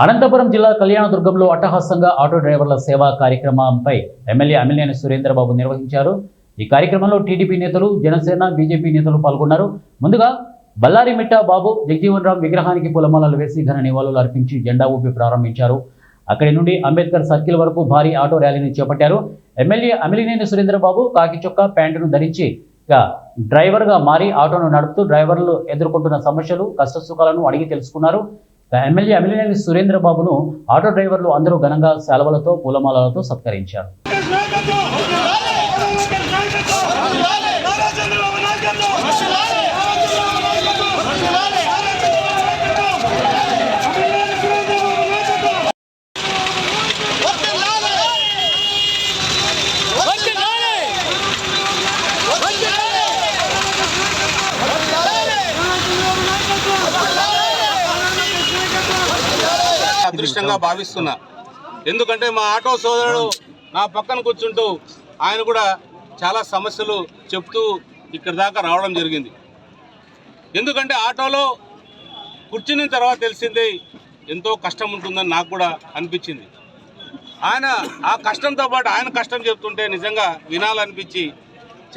అనంతపురం జిల్లా కళ్యాణదుర్గంలో అట్టహాసంగా ఆటో డ్రైవర్ల సేవా కార్యక్రమంపై ఎమ్మెల్యే అమిలినేని సురేంద్రబాబు నిర్వహించారు. ఈ కార్యక్రమంలో టీడీపీ నేతలు, జనసేన, బీజేపీ నేతలు పాల్గొన్నారు. ముందుగా బల్లారిమిట్ట బాబు జగజీవన్ రామ్ విగ్రహానికి పూలమాలలు వేసి ఘన నివాళులు అర్పించి జెండా ఊపి ప్రారంభించారు. అక్కడి నుండి అంబేద్కర్ సర్కిల్ వరకు భారీ ఆటో ర్యాలీని చేపట్టారు. ఎమ్మెల్యే అమిలినేని సురేంద్రబాబు కాకి చొక్కా, ప్యాంటును ధరించి డ్రైవర్గా మారి ఆటోను నడుపుతూ డ్రైవర్లు ఎదుర్కొంటున్న సమస్యలు, కష్టసుఖాలను అడిగి తెలుసుకున్నారు. ఎమ్మెల్యే అమిలినేని సురేంద్రబాబును ఆటో డ్రైవర్లు అందరూ ఘనంగా శాలువలతో, పూలమాలలతో సత్కరించారు. అదృష్టంగా భావిస్తున్నా. ఎందుకంటే మా ఆటో సోదరుడు నా పక్కన కూర్చుంటూ ఆయన కూడా చాలా సమస్యలు చెప్తూ ఇక్కడి దాకా రావడం జరిగింది. ఎందుకంటే ఆటోలో కూర్చున్న తర్వాత తెలిసింది ఎంతో కష్టం ఉంటుందని నాకు కూడా అనిపించింది. ఆయన ఆ కష్టంతో పాటు ఆయన కష్టం చెప్తుంటే నిజంగా వినాలనిపించి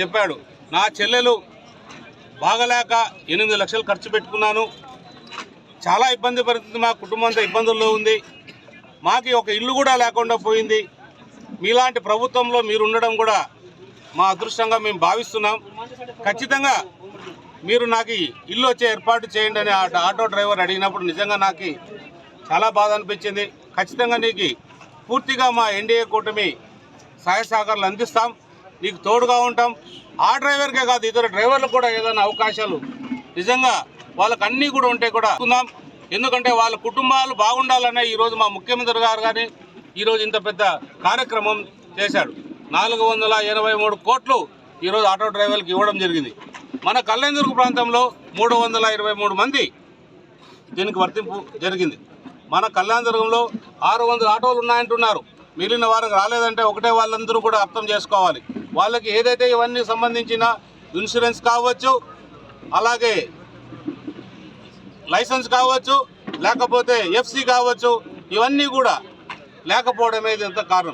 చెప్పాడు. నా చెల్లెలు బాగలేక 8 లక్షలు ఖర్చు పెట్టుకున్నాను, చాలా ఇబ్బంది పడుతుంది, మా కుటుంబం అంతా ఇబ్బందుల్లో ఉంది, మాకు ఒక ఇల్లు కూడా లేకుండా పోయింది, మీలాంటి ప్రభుత్వంలో మీరు ఉండడం కూడా మా అదృష్టంగా మేము భావిస్తున్నాం, ఖచ్చితంగా మీరు నాకు ఇల్లు వచ్చే ఏర్పాటు చేయండి అని ఆటో డ్రైవర్ అడిగినప్పుడు నిజంగా నాకు చాలా బాధ అనిపించింది. ఖచ్చితంగా నీకు పూర్తిగా మా ఎన్డీఏ కూటమి సహాయ సహకారాలు అందిస్తాం, నీకు తోడుగా ఉంటాం. ఆ డ్రైవర్కే కాదు, ఇతర డ్రైవర్లకు కూడా ఏదైనా అవకాశాలు నిజంగా వాళ్ళకి అన్నీ కూడా ఉంటే కూడా అనుకుందాం. ఎందుకంటే వాళ్ళ కుటుంబాలు బాగుండాలనే ఈరోజు మా ముఖ్యమంత్రి గారు కానీ ఈరోజు ఇంత పెద్ద కార్యక్రమం చేశాడు. 483 కోట్లు ఈరోజు ఆటో డ్రైవర్లకు ఇవ్వడం జరిగింది. మన కళ్యాణదుర్గ ప్రాంతంలో 323 మంది దీనికి వర్తింపు జరిగింది. మన కళ్యాణదుర్గంలో 600 ఆటోలు ఉన్నాయంటున్నారు. మిగిలిన వారికి రాలేదంటే ఒకటే వాళ్ళందరూ కూడా అర్థం చేసుకోవాలి. వాళ్ళకి ఏదైతే ఇవన్నీ సంబంధించిన ఇన్సూరెన్స్ కావచ్చు, అలాగే లైసెన్స్ కావచ్చు, లేకపోతే ఎఫ్సి కావచ్చు, ఇవన్నీ కూడా లేకపోవడమే ఇంత కారణం.